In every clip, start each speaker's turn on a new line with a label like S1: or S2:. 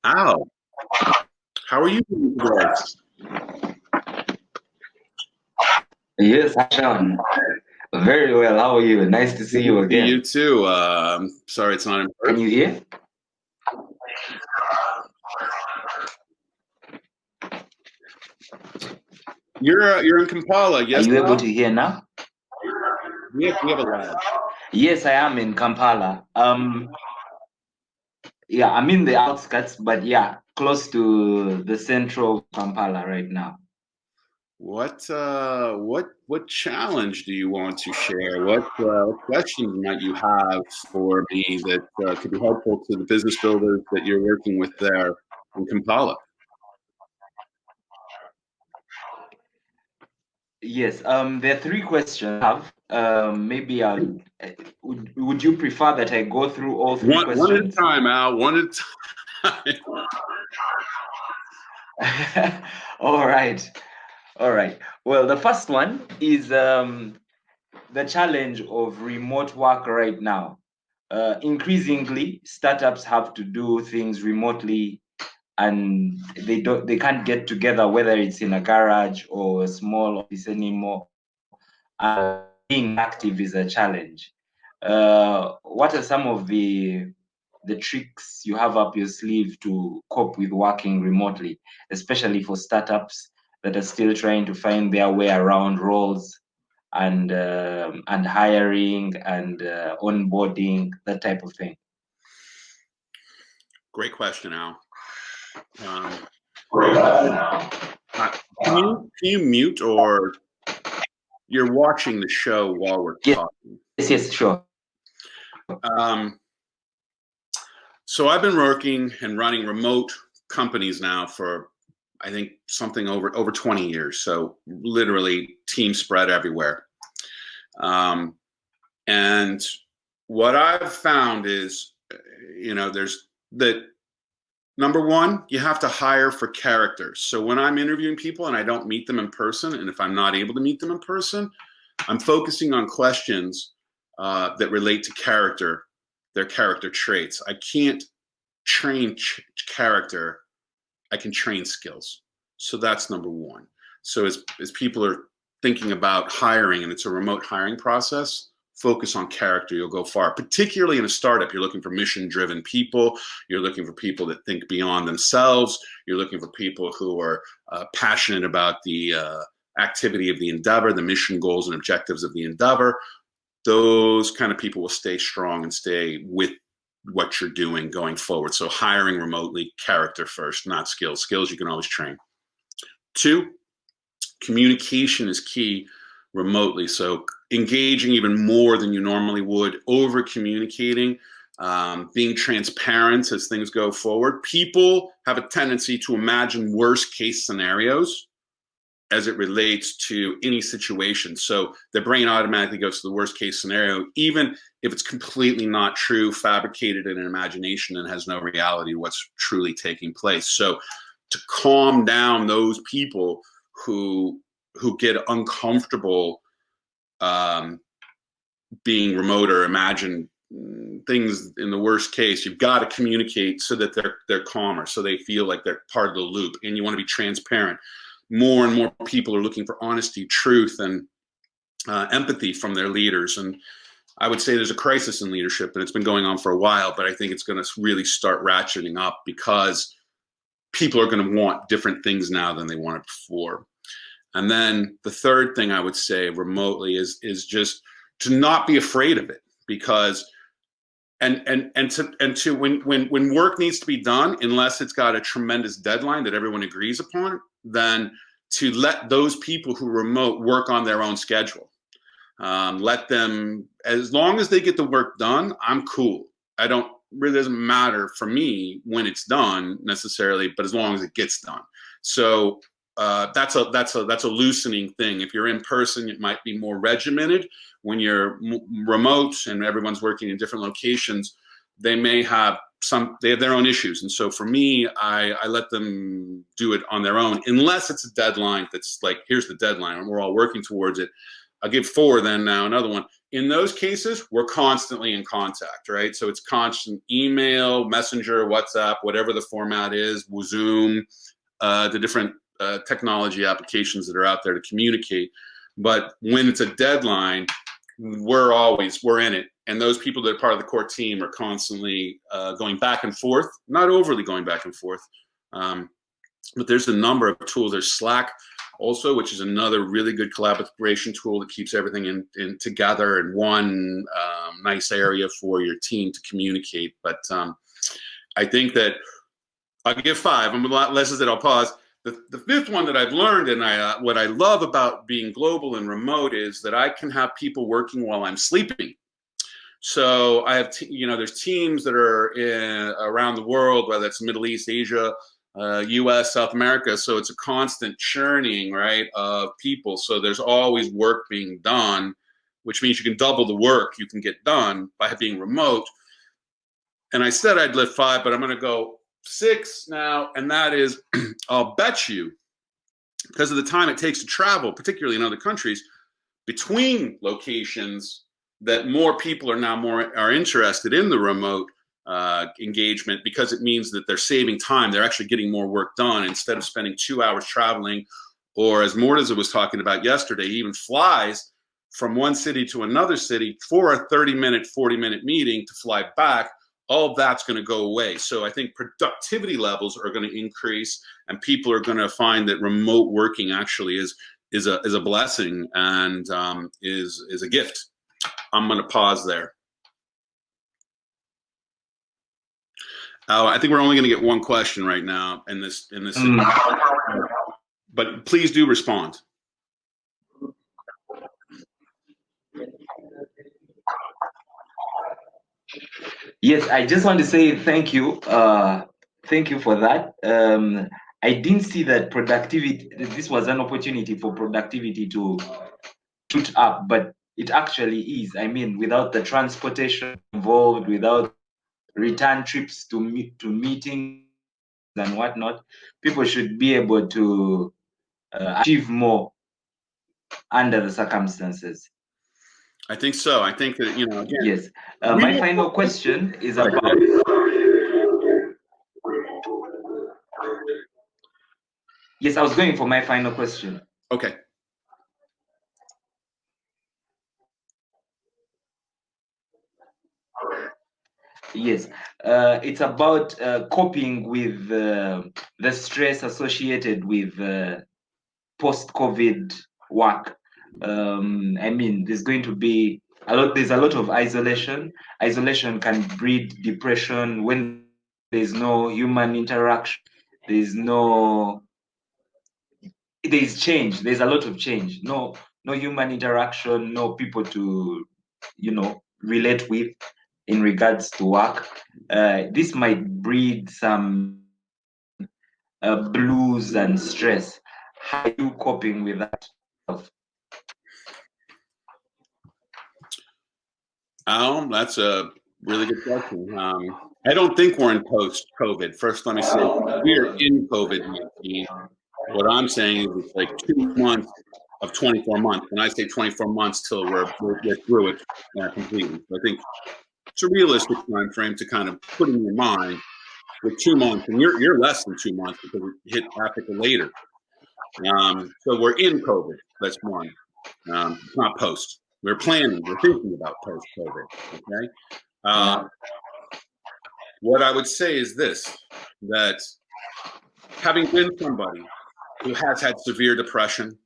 S1: Al, how are you doing today?
S2: Yes, Sean. Very well. How are you? Nice to see
S1: Good to
S2: you
S1: see you
S2: again.
S1: too. Sorry it's not in
S2: Can
S1: person.
S2: you hear?
S1: You're in Kampala,
S2: Are
S1: yes,
S2: you able
S1: Al?
S2: to hear now?
S1: We have a lab.
S2: Yes, I am in Kampala. Yeah, I'm in the outskirts, but yeah, close to the central Kampala right now.
S1: What challenge do you want to share? What questions might you have for me that could be helpful to the business builders that you're working with there in Kampala?
S2: Yes, there are three questions I have. Maybe I'll. Would you prefer that I go through all three
S1: One at a
S2: questions?
S1: time, Al. One at a time.
S2: All right. All right. Well, the first one is the challenge of remote work right now. Increasingly, startups have to do things remotely, and they can't get together, whether it's in a garage or a small office anymore. Being active is a challenge. What are some of the tricks you have up your sleeve to cope with working remotely, especially for startups that are still trying to find their way around roles and hiring and onboarding, that type of thing?
S1: Great question, Al. Um,
S2: Great.
S1: can you mute, or you're watching the show while we're
S2: Yes,
S1: talking?
S2: yes, sure.
S1: Um, so I've been working and running remote companies now for, I think, something over 20 years. So literally team spread everywhere. Um, and what I've found is, there's that. Number one, you have to hire for character. So when I'm interviewing people and I don't meet them in person, and if I'm not able to meet them in person, I'm focusing on questions that relate to character, their character traits. I can't train character, I can train skills. So that's number one. So as people are thinking about hiring, and it's a remote hiring process, focus on character, you'll go far. Particularly in a startup, you're looking for mission-driven people. You're looking for people that think beyond themselves. You're looking for people who are passionate about the activity of the endeavor, the mission, goals, and objectives of the endeavor. Those kind of people will stay strong and stay with what you're doing going forward. So hiring remotely, character first, not skills. Skills you can always train. Two, communication is key remotely. So engaging even more than you normally would, over communicating, being transparent as things go forward. People have a tendency to imagine worst case scenarios as it relates to any situation. So the brain automatically goes to the worst case scenario, even if it's completely not true, fabricated in an imagination and has no reality of what's truly taking place. So to calm down those people who get uncomfortable being remote or imagine things in the worst case, you've got to communicate so that they're calmer, so they feel like they're part of the loop. And you want to be transparent. More and more people are looking for honesty, truth, and empathy from their leaders. And I would say there's a crisis in leadership, and it's been going on for a while, but I think it's going to really start ratcheting up because people are going to want different things now than they wanted before. And then the third thing I would say remotely is just to not be afraid of it, because and to when work needs to be done, unless it's got a tremendous deadline that everyone agrees upon, then to let those people who remote work on their own schedule. Let them, as long as they get the work done, I'm cool. I don't really, doesn't matter for me when it's done necessarily, but as long as it gets done. So that's a loosening thing. If you're in person, it might be more regimented. When you're remote and everyone's working in different locations, they have their own issues. And so for me, I let them do it on their own, unless it's a deadline that's like, here's the deadline and we're all working towards it. I'll give 4, then now another one. in those cases, we're constantly in contact, right? So it's constant email, Messenger, WhatsApp, whatever the format is, Zoom, the different technology applications that are out there to communicate. But when it's a deadline, we're in it. And those people that are part of the core team are constantly going back and forth, not overly going back and forth. But there's a number of tools. There's Slack also, which is another really good collaboration tool that keeps everything in together in one nice area for your team to communicate. But I think that I'll give 5. I'm a lot less that I'll pause. The fifth one that I've learned, and what I love about being global and remote, is that I can have people working while I'm sleeping. So I have, there's teams that are around the world, whether it's Middle East, Asia, U.S., South America. So it's a constant churning, right, of people. So there's always work being done, which means you can double the work you can get done by being remote. And I said I'd lift 5, but I'm going to go 6 now, and that is, I'll bet you, because of the time it takes to travel, particularly in other countries, between locations, that more people are interested in the remote engagement, because it means that they're saving time. They're actually getting more work done instead of spending 2 hours traveling, or as Morteza was talking about yesterday, he even flies from one city to another city for a 30-minute, 40-minute meeting to fly back. All of that's going to go away. So I think productivity levels are going to increase, and people are going to find that remote working actually is a blessing and is a gift. I'm going to pause there. I think we're only going to get one question right now in this. But please do respond.
S2: Yes, I just want to say thank you. Thank you for that. I didn't see that productivity, this was an opportunity for productivity to shoot up, but it actually is. I mean, without the transportation involved, without return trips to meetings and whatnot, people should be able to achieve more under the circumstances.
S1: I think so. I think that, again.
S2: Yes. My final question is about. Yes, I was going for my final question.
S1: Okay.
S2: Yes, it's about coping with the stress associated with post-COVID work. I mean, there's going to be there's a lot of isolation. Isolation can breed depression when there's no human interaction. There's change. There's a lot of change. No human interaction, no people to, relate with in regards to work. This might breed some blues and stress. How are you coping with that?
S1: That's a really good question. I don't think we're in post-COVID. First, let me say we are in COVID-19. What I'm saying is it's like 2 months of 24 months. When I say 24 months till we're through it completely. So I think it's a realistic time frame to kind of put in your mind with 2 months, and you're less than 2 months because it hit Africa later. So we're in COVID. That's one. It's not post. We're planning. We're thinking about post-COVID. Okay. What I would say is this: that having been somebody who has had severe depression,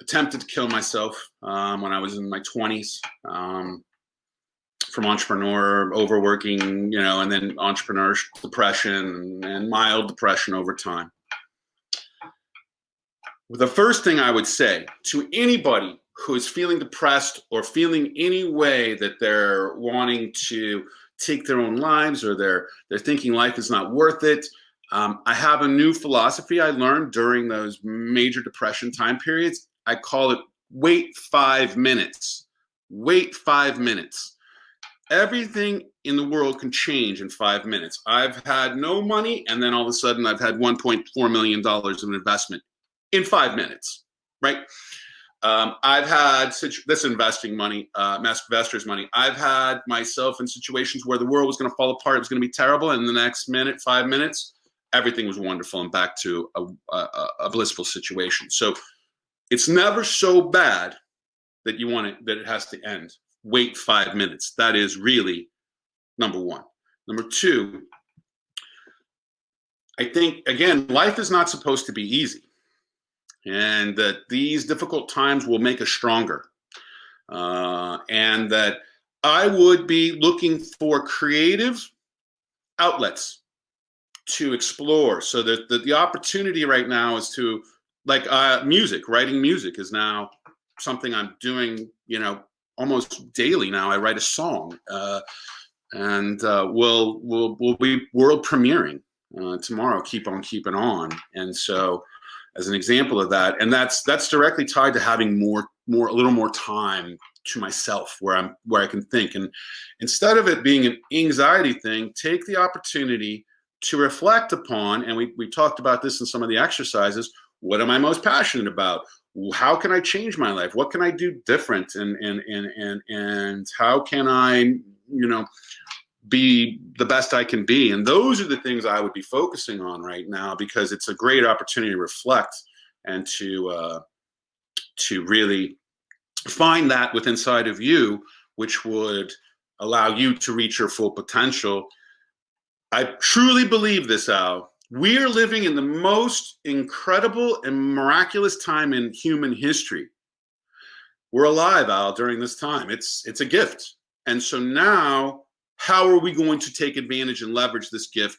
S1: attempted to kill myself when I was in my 20s, from entrepreneur, overworking, and then entrepreneur depression and mild depression over time. The first thing I would say to anybody who is feeling depressed or feeling any way that they're wanting to take their own lives, or they're thinking life is not worth it, I have a new philosophy I learned during those major depression time periods. I call it wait 5 minutes. Wait 5 minutes. Everything in the world can change in 5 minutes. I've had no money, and then all of a sudden I've had $1.4 million of investment in 5 minutes, right? I've had this investing money, investors' money. I've had myself in situations where the world was going to fall apart. It was going to be terrible. And the next minute, 5 minutes, everything was wonderful and back to a blissful situation. So it's never so bad that you want it, that it has to end. Wait 5 minutes. That is really number one. Number two, I think, again, life is not supposed to be easy. And that these difficult times will make us stronger. And that I would be looking for creative outlets to explore. So that the opportunity right now is to, like, music, writing music is now something I'm doing, you know, almost daily now. I write a song, and we'll be world premiering tomorrow. Keep on keeping on. And so, as an example of that, and that's directly tied to having a little more time to myself, where I can think. And instead of it being an anxiety thing, take the opportunity to reflect upon, and we talked about this in some of the exercises. What am I most passionate about? How can I change my life? What can I do different? And how can I, you know, be the best I can be? And those are the things I would be focusing on right now, because it's a great opportunity to reflect and to really find that within inside of you, which would allow you to reach your full potential. I truly believe this, Al. We are living in the most incredible and miraculous time in human history. We're alive, Al, during this time. It's a gift. And so now, how are we going to take advantage and leverage this gift,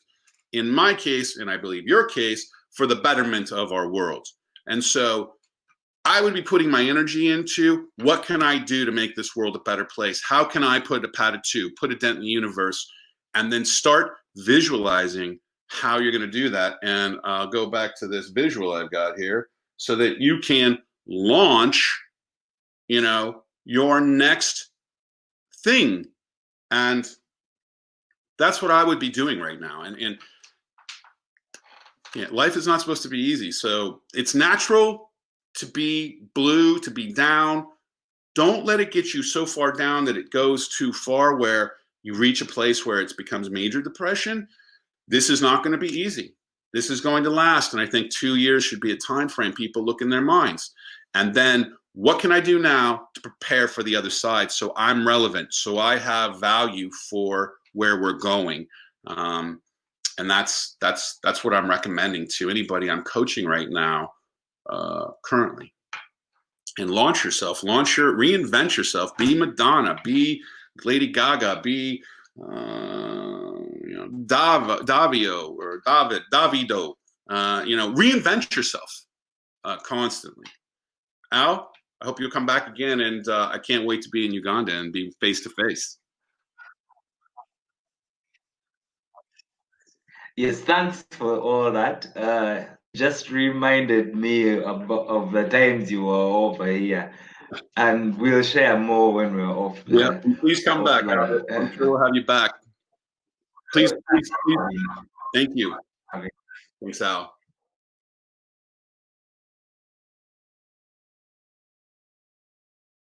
S1: in my case, and I believe your case, for the betterment of our world? And so I would be putting my energy into, what can I do to make this world a better place? How can I put a pad of two, put a dent in the universe, and then start visualizing how you're going to do that. And I'll go back to this visual I've got here so that you can launch, you know, your next thing. And that's what I would be doing right now. And yeah, life is not supposed to be easy. So it's natural to be blue, to be down. Don't let it get you so far down that it goes too far where you reach a place where it becomes major depression. This is not going to be easy. This is going to last. And I think 2 years should be a time frame people look in their minds. And then, what can I do now to prepare for the other side so I'm relevant, so I have value for where we're going? And that's what I'm recommending to anybody I'm coaching right now, currently. And launch yourself, reinvent yourself, be Madonna, be Lady Gaga, be Davio or Davido. Reinvent yourself constantly. Al, I hope you'll come back again, and I can't wait to be in Uganda and be face to face.
S2: Yes, thanks for all that. Just reminded me of the times you were over here, and we'll share more when we're off.
S1: Yeah, please come back. I'm sure we'll have you back. Please. Thank you.
S2: Okay.
S1: Thanks, Al.